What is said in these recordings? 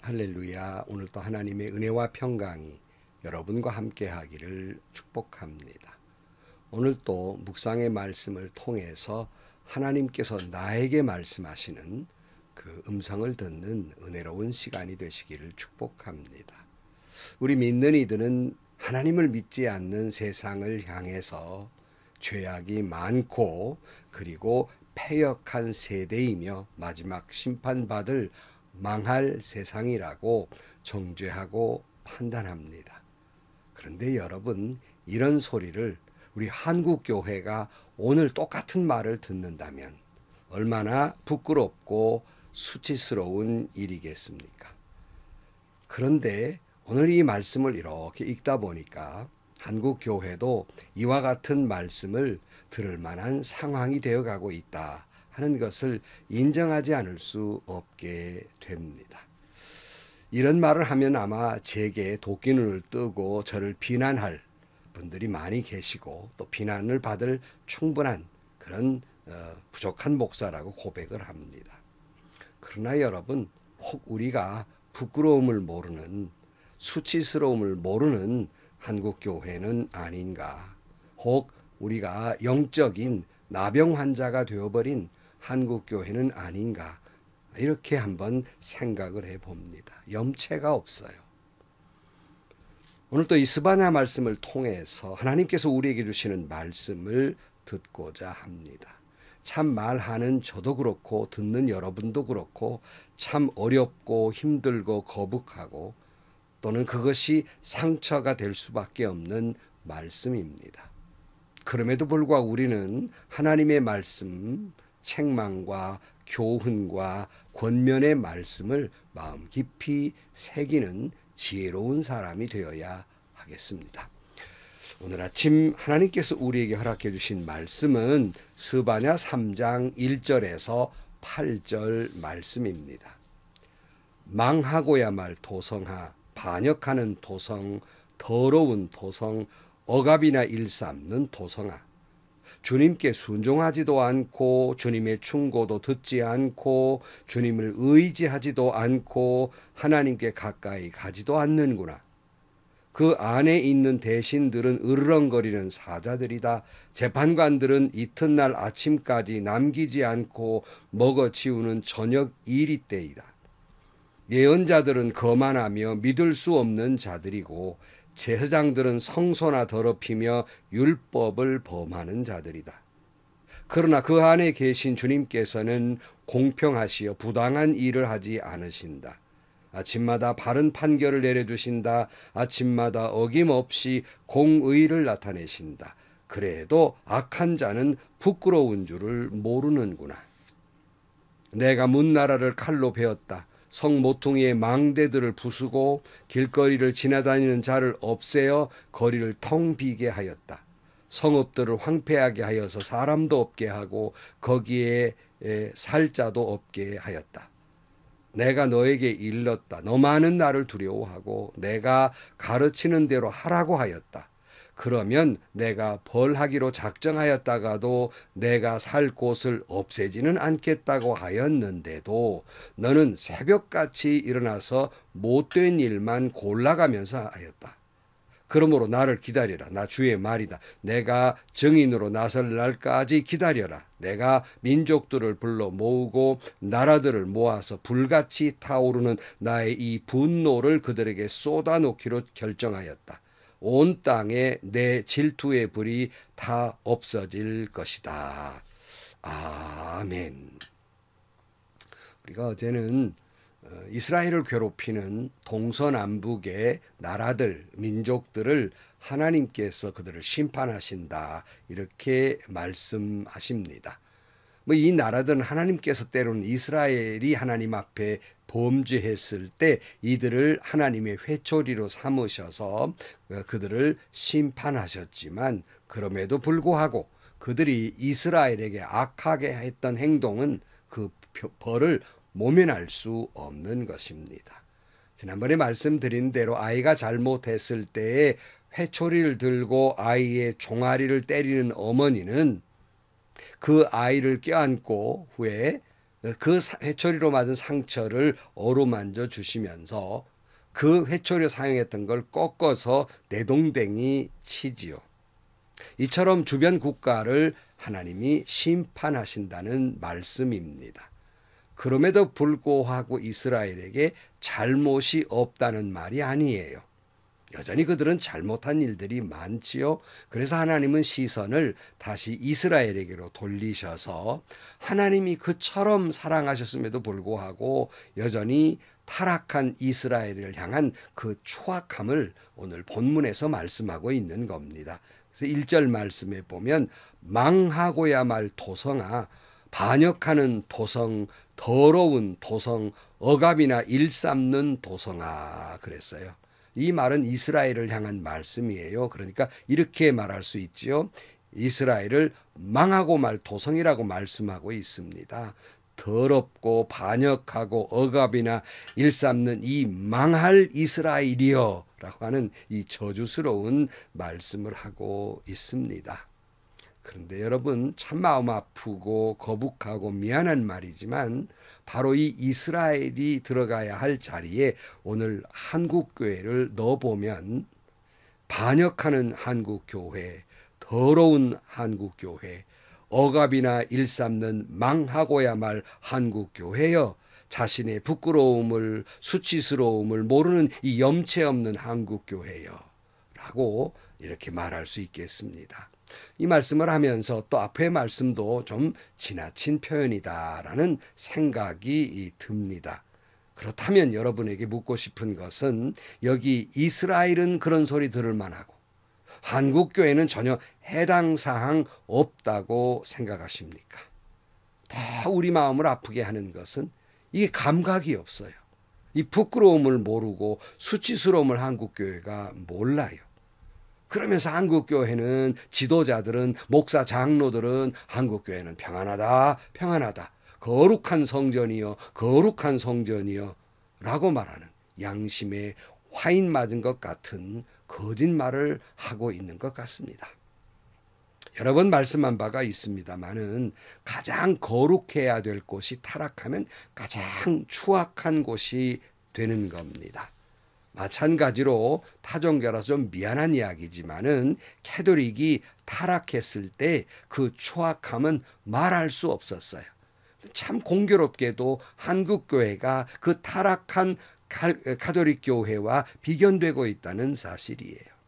할렐루야. 오늘도 하나님의 은혜와 평강이 여러분과 함께 하기를 축복합니다. 오늘도 묵상의 말씀을 통해서 하나님께서 나에게 말씀하시는 그 음성을 듣는 은혜로운 시간이 되시기를 축복합니다. 우리 믿는 이들은 하나님을 믿지 않는 세상을 향해서 죄악이 많고 그리고 패역한 세대이며 마지막 심판받을 망할 세상이라고 정죄하고 판단합니다. 그런데 여러분, 이런 소리를 우리 한국교회가 오늘 똑같은 말을 듣는다면 얼마나 부끄럽고 수치스러운 일이겠습니까? 그런데 오늘 이 말씀을 이렇게 읽다 보니까 한국교회도 이와 같은 말씀을 들을 만한 상황이 되어가고 있다 하는 것을 인정하지 않을 수 없게 됩니다. 이런 말을 하면 아마 제게 도끼눈을 뜨고 저를 비난할 분들이 많이 계시고 또 비난을 받을 충분한 그런 부족한 목사라고 고백을 합니다. 그러나 여러분, 혹 우리가 부끄러움을 모르는 수치스러움을 모르는 한국교회는 아닌가, 혹 우리가 영적인 나병 환자가 되어버린 한국교회는 아닌가, 이렇게 한번 생각을 해봅니다. 염체가 없어요. 오늘 또 이 스바냐 말씀을 통해서 하나님께서 우리에게 주시는 말씀을 듣고자 합니다. 참 말하는 저도 그렇고 듣는 여러분도 그렇고 참 어렵고 힘들고 거북하고 또는 그것이 상처가 될 수밖에 없는 말씀입니다. 그럼에도 불구하고 우리는 하나님의 말씀, 책망과 교훈과 권면의 말씀을 마음 깊이 새기는 지혜로운 사람이 되어야 하겠습니다. 오늘 아침 하나님께서 우리에게 허락해 주신 말씀은 스바냐 3장 1절에서 8절 말씀입니다. 망하고야 말 도성하, 반역하는 도성, 더러운 도성, 억압이나 일삼는 도성아, 주님께 순종하지도 않고 주님의 충고도 듣지 않고 주님을 의지하지도 않고 하나님께 가까이 가지도 않는구나. 그 안에 있는 대신들은 으르렁거리는 사자들이다. 재판관들은 이튿날 아침까지 남기지 않고 먹어치우는 저녁 이리때이다. 예언자들은 거만하며 믿을 수 없는 자들이고 제사장들은 성소나 더럽히며 율법을 범하는 자들이다. 그러나 그 안에 계신 주님께서는 공평하시어 부당한 일을 하지 않으신다. 아침마다 바른 판결을 내려주신다. 아침마다 어김없이 공의를 나타내신다. 그래도 악한 자는 부끄러운 줄을 모르는구나. 내가 문나라를 칼로 베었다. 성 모퉁이의 망대들을 부수고 길거리를 지나다니는 자를 없애어 거리를 텅 비게 하였다. 성읍들을 황폐하게 하여서 사람도 없게 하고 거기에 살 자도 없게 하였다. 내가 너에게 일렀다. 너만은 나를 두려워하고 내가 가르치는 대로 하라고 하였다. 그러면 내가 벌하기로 작정하였다가도 내가 살 곳을 없애지는 않겠다고 하였는데도 너는 새벽같이 일어나서 못된 일만 골라가면서 하였다. 그러므로 나를 기다려라. 나 주의 말이다. 내가 증인으로 나설 날까지 기다려라. 내가 민족들을 불러 모으고 나라들을 모아서 불같이 타오르는 나의 이 분노를 그들에게 쏟아놓기로 결정하였다. 온 땅에 내 질투의 불이 다 없어질 것이다. 아멘. 우리가 어제는 이스라엘을 괴롭히는 동서남북의 나라들, 민족들을 하나님께서 그들을 심판하신다 이렇게 말씀하십니다. 이 나라들은 하나님께서 때로는 이스라엘이 하나님 앞에 범죄했을 때 이들을 하나님의 회초리로 삼으셔서 그들을 심판하셨지만 그럼에도 불구하고 그들이 이스라엘에게 악하게 했던 행동은 그 벌을 모면할 수 없는 것입니다. 지난번에 말씀드린 대로 아이가 잘못했을 때에 회초리를 들고 아이의 종아리를 때리는 어머니는 그 아이를 껴안고 후에 그 회초리로 맞은 상처를 어루만져 주시면서 그 회초리로 사용했던 걸 꺾어서 내동댕이 치지요. 이처럼 주변 국가를 하나님이 심판하신다는 말씀입니다. 그럼에도 불구하고 이스라엘에게 잘못이 없다는 말이 아니에요. 여전히 그들은 잘못한 일들이 많지요. 그래서 하나님은 시선을 다시 이스라엘에게로 돌리셔서 하나님이 그처럼 사랑하셨음에도 불구하고 여전히 타락한 이스라엘을 향한 그 추악함을 오늘 본문에서 말씀하고 있는 겁니다. 그래서 1절 말씀에 보면 망하고야 말 도성아, 반역하는 도성, 더러운 도성, 억압이나 일삼는 도성아 그랬어요. 이 말은 이스라엘을 향한 말씀이에요. 그러니까 이렇게 말할 수 있지요. 이스라엘을 망하고 말 도성이라고 말씀하고 있습니다. 더럽고 반역하고 억압이나 일삼는 이 망할 이스라엘이여 라고 하는 이 저주스러운 말씀을 하고 있습니다. 그런데 여러분, 참 마음 아프고 거북하고 미안한 말이지만 바로 이 이스라엘이 들어가야 할 자리에 오늘 한국교회를 넣어보면 반역하는 한국교회, 더러운 한국교회, 억압이나 일삼는 망하고야 말 한국교회여, 자신의 부끄러움을 수치스러움을 모르는 이 염치 없는 한국교회여 라고 이렇게 말할 수 있겠습니다. 이 말씀을 하면서 또 앞의 말씀도 좀 지나친 표현이다라는 생각이 듭니다. 그렇다면 여러분에게 묻고 싶은 것은 여기 이스라엘은 그런 소리 들을 만하고 한국교회는 전혀 해당 사항 없다고 생각하십니까? 다 우리 마음을 아프게 하는 것은 이 감각이 없어요. 이 부끄러움을 모르고 수치스러움을 한국교회가 몰라요. 그러면서 한국교회는 지도자들은 목사 장로들은 한국교회는 평안하다 평안하다 거룩한 성전이요 거룩한 성전이요 라고 말하는 양심에 화인 맞은 것 같은 거짓말을 하고 있는 것 같습니다. 여러 번 말씀한 바가 있습니다마는 가장 거룩해야 될 곳이 타락하면 가장 추악한 곳이 되는 겁니다. 마찬가지로 타종교라서 좀 미안한 이야기지만은 캐톨릭이 타락했을 때 그 추악함은 말할 수 없었어요. 참 공교롭게도 한국교회가 그 타락한 가톨릭 교회와 비견되고 있다는 사실이에요.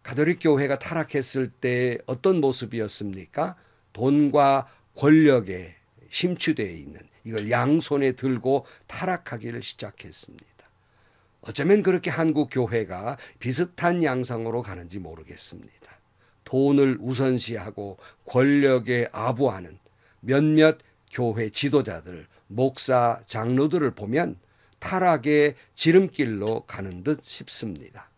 가톨릭 교회가 타락했을 때 어떤 모습이었습니까? 돈과 권력에 심취되어 있는 이걸 양손에 들고 타락하기를 시작했습니다. 어쩌면 그렇게 한국 교회가 비슷한 양상으로 가는지 모르겠습니다. 돈을 우선시하고 권력에 아부하는 몇몇 교회 지도자들, 목사, 장로들을 보면 타락의 지름길로 가는 듯 싶습니다.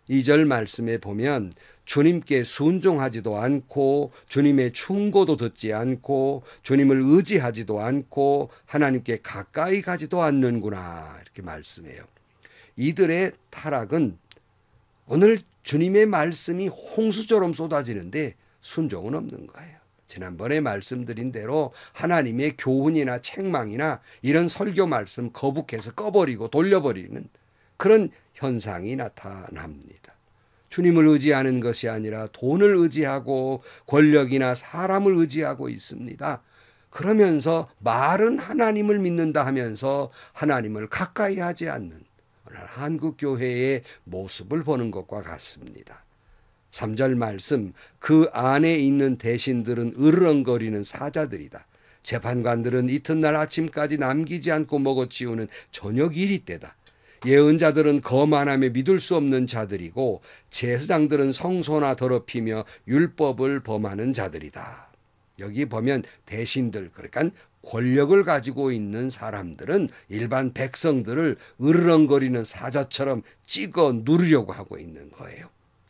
2절 말씀에 보면 주님께 순종하지도 않고 주님의 충고도 듣지 않고 주님을 의지하지도 않고 하나님께 가까이 가지도 않는구나 이렇게 말씀해요. 이들의 타락은 오늘 주님의 말씀이 홍수처럼 쏟아지는데 순종은 없는 거예요. 지난번에 말씀드린 대로 하나님의 교훈이나 책망이나 이런 설교 말씀 거북해서 꺼버리고 돌려버리는 그런 현상이 나타납니다. 주님을 의지하는 것이 아니라 돈을 의지하고 권력이나 사람을 의지하고 있습니다. 그러면서 말은 하나님을 믿는다 하면서 하나님을 가까이 하지 않는 한국교회의 모습을 보는 것과 같습니다. 3절 말씀, 그 안에 있는 대신들은 으르렁거리는 사자들이다. 재판관들은 이튿날 아침까지 남기지 않고 먹어치우는 저녁 이리 때다. 예언자들은 거만함에 믿을 수 없는 자들이고 제사장들은 성소나 더럽히며 율법을 범하는 자들이다. 여기 보면 대신들, 그러니까 권력을 가지고 있는 사람들은 일반 백성들을 으르렁거리는 사자처럼 찍어 누르려고 하고 있는 거예요.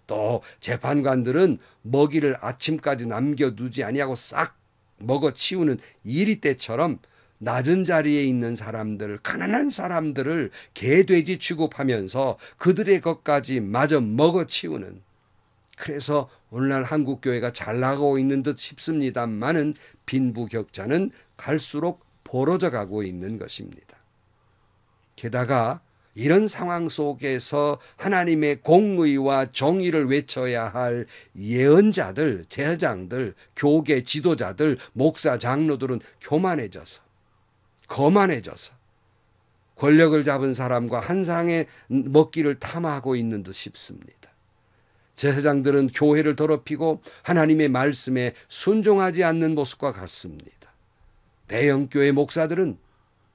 또 재판관들은 먹이를 아침까지 남겨두지 아니하고 싹 먹어치우는 이리떼처럼 낮은 자리에 있는 사람들, 가난한 사람들을 개돼지 취급하면서 그들의 것까지 마저 먹어치우는, 그래서 오늘날 한국교회가 잘 나가고 있는 듯 싶습니다만은 빈부격차는 갈수록 벌어져 가고 있는 것입니다. 게다가 이런 상황 속에서 하나님의 공의와 정의를 외쳐야 할 예언자들, 제사장들, 교계 지도자들, 목사, 장로들은 교만해져서, 거만해져서 권력을 잡은 사람과 한 상에 먹기를 탐하고 있는 듯 싶습니다. 제사장들은 교회를 더럽히고 하나님의 말씀에 순종하지 않는 모습과 같습니다. 대형교회 목사들은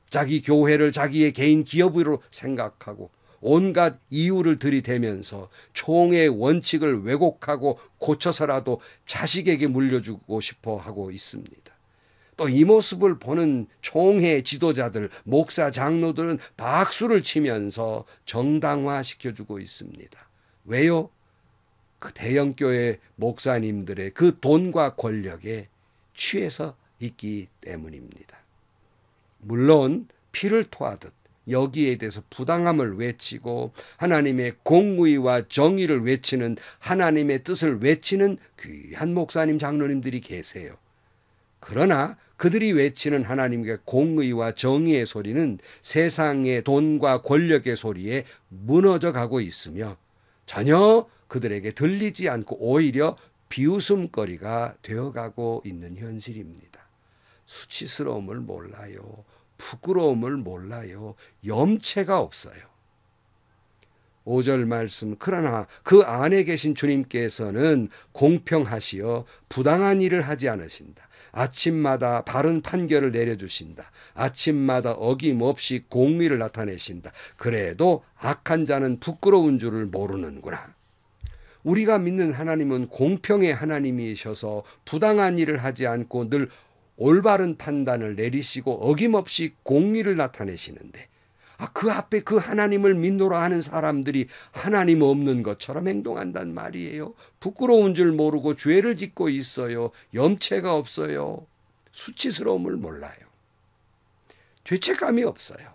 자기 교회를 자기의 개인 기업으로 생각하고 온갖 이유를 들이대면서 총의 원칙을 왜곡하고 고쳐서라도 자식에게 물려주고 싶어 하고 있습니다. 또 이 모습을 보는 총회 지도자들, 목사, 장로들은 박수를 치면서 정당화시켜주고 있습니다. 왜요? 그 대형교회 목사님들의 그 돈과 권력에 취해서 있기 때문입니다. 물론 피를 토하듯 여기에 대해서 부당함을 외치고 하나님의 공의와 정의를 외치는, 하나님의 뜻을 외치는 귀한 목사님, 장로님들이 계세요. 그러나 그들이 외치는 하나님의 공의와 정의의 소리는 세상의 돈과 권력의 소리에 무너져 가고 있으며 전혀 그들에게 들리지 않고 오히려 비웃음거리가 되어가고 있는 현실입니다. 수치스러움을 몰라요. 부끄러움을 몰라요. 염치가 없어요. 5절 말씀, 그러나 그 안에 계신 주님께서는 공평하시어 부당한 일을 하지 않으신다. 아침마다 바른 판결을 내려주신다. 아침마다 어김없이 공의를 나타내신다. 그래도 악한 자는 부끄러운 줄을 모르는구나. 우리가 믿는 하나님은 공평의 하나님이셔서 부당한 일을 하지 않고 늘 올바른 판단을 내리시고 어김없이 공의를 나타내시는데, 그 앞에 그 하나님을 믿노라 하는 사람들이 하나님 없는 것처럼 행동한단 말이에요. 부끄러운 줄 모르고 죄를 짓고 있어요. 염치가 없어요. 수치스러움을 몰라요. 죄책감이 없어요.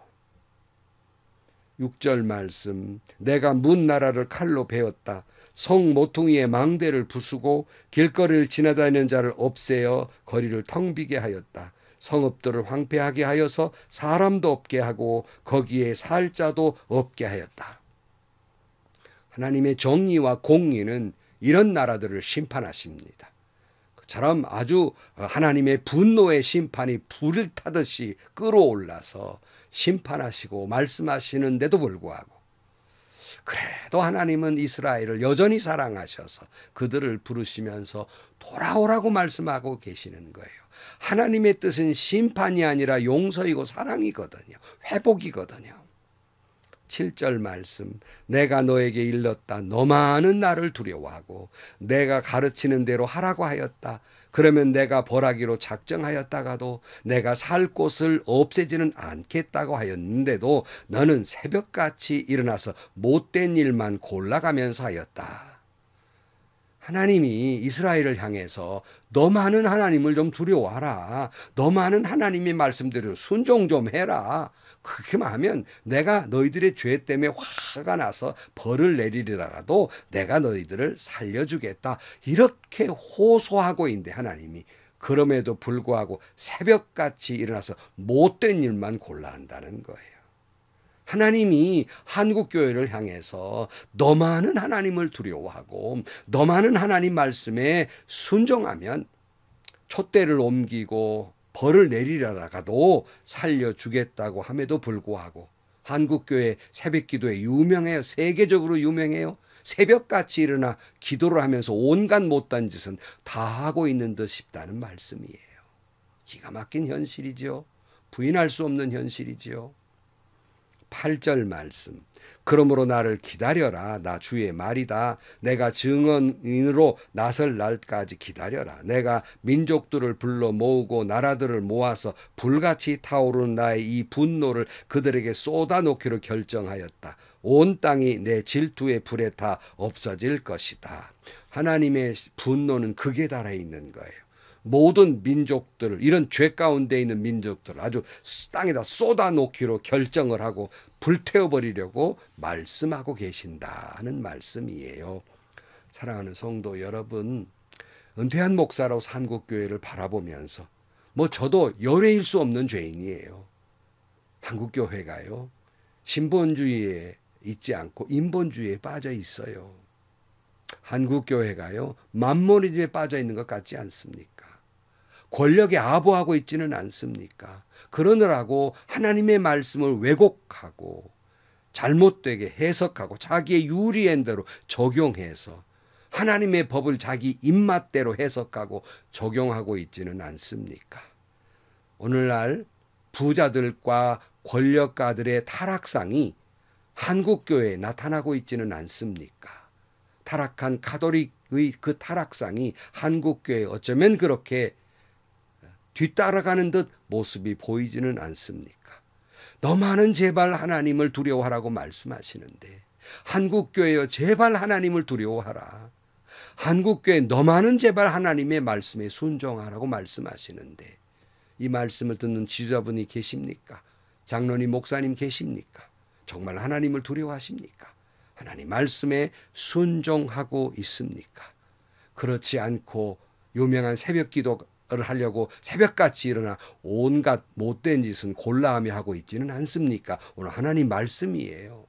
6절 말씀, 내가 문 나라를 칼로 베었다. 성 모퉁이의 망대를 부수고 길거리를 지나다니는 자를 없애어 거리를 텅 비게 하였다. 성읍들을 황폐하게 하여서 사람도 없게 하고 거기에 살 자도 없게 하였다. 하나님의 정의와 공의는 이런 나라들을 심판하십니다. 그처럼 아주 하나님의 분노의 심판이 불을 타듯이 끌어올라서 심판하시고 말씀하시는데도 불구하고 그래도 하나님은 이스라엘을 여전히 사랑하셔서 그들을 부르시면서 돌아오라고 말씀하고 계시는 거예요. 하나님의 뜻은 심판이 아니라 용서이고 사랑이거든요. 회복이거든요. 7절 말씀, 내가 너에게 일렀다. 너만은 나를 두려워하고 내가 가르치는 대로 하라고 하였다. 그러면 내가 벌하기로 작정하였다가도 내가 살 곳을 없애지는 않겠다고 하였는데도 너는 새벽같이 일어나서 못된 일만 골라가면서 하였다. 하나님이 이스라엘을 향해서 너만은 하나님을 좀 두려워하라. 너만은 하나님의 말씀대로 순종 좀 해라. 그렇게만 하면 내가 너희들의 죄 때문에 화가 나서 벌을 내리리라도 내가 너희들을 살려주겠다. 이렇게 호소하고 있는데 하나님이 그럼에도 불구하고 새벽같이 일어나서 못된 일만 골라 한다는 거예요. 하나님이 한국교회를 향해서 너만은 하나님을 두려워하고 너만은 하나님 말씀에 순종하면 촛대를 옮기고 벌을 내리려다가도 살려주겠다고 함에도 불구하고 한국교회 새벽기도에 유명해요. 세계적으로 유명해요. 새벽같이 일어나 기도를 하면서 온갖 못된 짓은 다 하고 있는 듯 싶다는 말씀이에요. 기가 막힌 현실이죠. 부인할 수 없는 현실이죠. 8절 말씀, 그러므로 나를 기다려라. 나 주의 말이다. 내가 증언인으로 나설 날까지 기다려라. 내가 민족들을 불러 모으고 나라들을 모아서 불같이 타오르는 나의 이 분노를 그들에게 쏟아놓기로 결정하였다. 온 땅이 내 질투의 불에 다 없어질 것이다. 하나님의 분노는 극에 달해 있는 거예요. 모든 민족들을, 이런 죄 가운데 있는 민족들을 아주 땅에다 쏟아놓기로 결정을 하고 불태워버리려고 말씀하고 계신다는 말씀이에요. 사랑하는 성도 여러분, 은퇴한 목사로 한국교회를 바라보면서 저도 열애일 수 없는 죄인이에요. 한국교회가요, 신본주의에 있지 않고 인본주의에 빠져 있어요. 한국교회가요, 만모니즘에 빠져 있는 것 같지 않습니까? 권력에 아부하고 있지는 않습니까? 그러느라고 하나님의 말씀을 왜곡하고 잘못되게 해석하고 자기의 유리한 대로 적용해서 하나님의 법을 자기 입맛대로 해석하고 적용하고 있지는 않습니까? 오늘날 부자들과 권력가들의 타락상이 한국교회에 나타나고 있지는 않습니까? 타락한 가톨릭의 그 타락상이 한국교회에 어쩌면 그렇게 뒤따라가는 듯 모습이 보이지는 않습니까? 너만은 제발 하나님을 두려워하라고 말씀하시는데, 한국교회여 제발 하나님을 두려워하라. 한국교회 너만은 제발 하나님의 말씀에 순종하라고 말씀하시는데, 이 말씀을 듣는 지도자분이 계십니까? 장로님, 목사님 계십니까? 정말 하나님을 두려워하십니까? 하나님 말씀에 순종하고 있습니까? 그렇지 않고 유명한 새벽 기도를 하려고 새벽같이 일어나 온갖 못된 짓은 골라하며 하고 있지는 않습니까? 오늘 하나님 말씀이에요.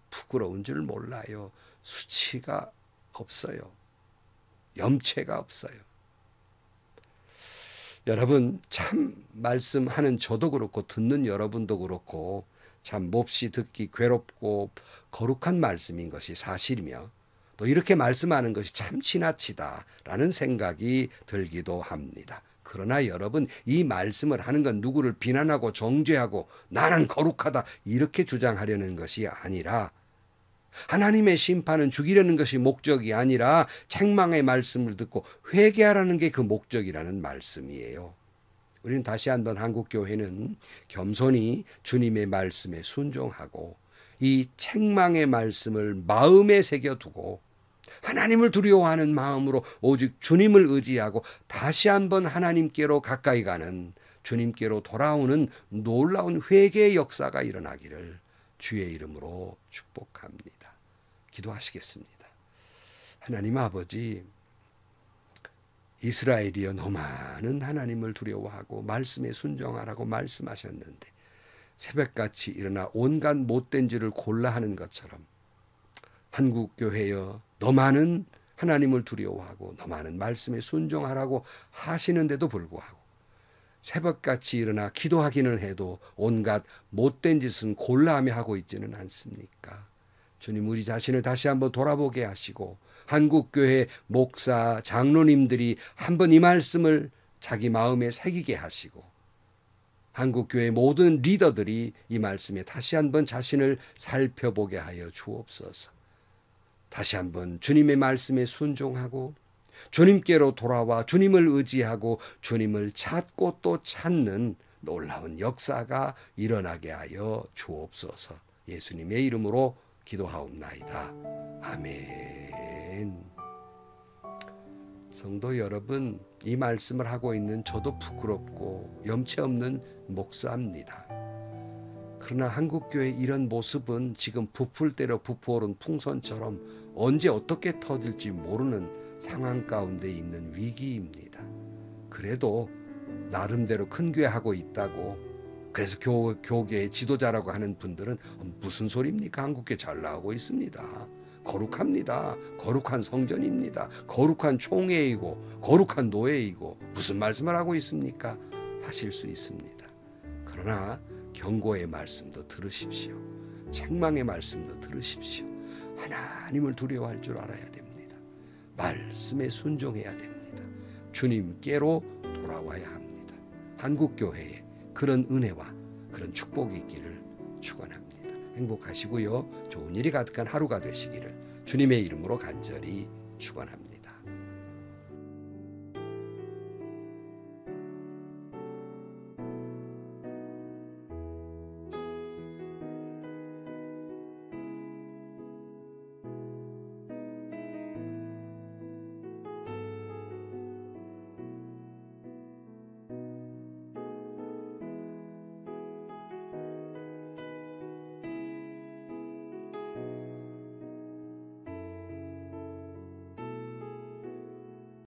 부끄러운 줄 몰라요. 수치가 없어요. 염체가 없어요. 여러분, 참 말씀하는 저도 그렇고 듣는 여러분도 그렇고 참 몹시 듣기 괴롭고 거룩한 말씀인 것이 사실이며, 또 이렇게 말씀하는 것이 참 지나치다라는 생각이 들기도 합니다. 그러나 여러분, 이 말씀을 하는 건 누구를 비난하고 정죄하고 나는 거룩하다 이렇게 주장하려는 것이 아니라, 하나님의 심판은 죽이려는 것이 목적이 아니라 책망의 말씀을 듣고 회개하라는 게 그 목적이라는 말씀이에요. 우리는 다시 한번 한국교회는 겸손히 주님의 말씀에 순종하고 이 책망의 말씀을 마음에 새겨두고 하나님을 두려워하는 마음으로 오직 주님을 의지하고 다시 한번 하나님께로 가까이 가는, 주님께로 돌아오는 놀라운 회개의 역사가 일어나기를 주의 이름으로 축복합니다. 기도하시겠습니다. 하나님 아버지, 이스라엘이여 너만은 하나님을 두려워하고 말씀에 순종하라고 말씀하셨는데 새벽같이 일어나 온갖 못된 짓을 골라 하는 것처럼 한국교회여 너만은 하나님을 두려워하고 너만은 말씀에 순종하라고 하시는데도 불구하고 새벽같이 일어나 기도하기는 해도 온갖 못된 짓은 골라하며 하고 있지는 않습니까? 주님, 우리 자신을 다시 한번 돌아보게 하시고 한국교회 목사, 장로님들이 한번 이 말씀을 자기 마음에 새기게 하시고 한국교회 모든 리더들이 이 말씀에 다시 한번 자신을 살펴보게 하여 주옵소서. 다시 한번 주님의 말씀에 순종하고 주님께로 돌아와 주님을 의지하고 주님을 찾고 또 찾는 놀라운 역사가 일어나게 하여 주옵소서. 예수님의 이름으로 기도하옵나이다. 아멘. 성도 여러분, 이 말씀을 하고 있는 저도 부끄럽고 염치 없는 목사입니다. 그러나 한국교회의 이런 모습은 지금 부풀대로 부풀어오른 풍선처럼 언제 어떻게 터질지 모르는 상황 가운데 있는 위기입니다. 그래도 나름대로 큰 교회 하고 있다고, 그래서 교계의 지도자라고 하는 분들은 무슨 소리입니까? 한국교회 잘 나오고 있습니다. 거룩합니다. 거룩한 성전입니다. 거룩한 총회이고 거룩한 노예이고 무슨 말씀을 하고 있습니까? 하실 수 있습니다. 그러나 경고의 말씀도 들으십시오. 책망의 말씀도 들으십시오. 하나님을 두려워할 줄 알아야 됩니다. 말씀에 순종해야 됩니다. 주님께로 돌아와야 합니다. 한국교회에 그런 은혜와 그런 축복이 있기를 축원합니다. 행복하시고요. 좋은 일이 가득한 하루가 되시기를 주님의 이름으로 간절히 축원합니다.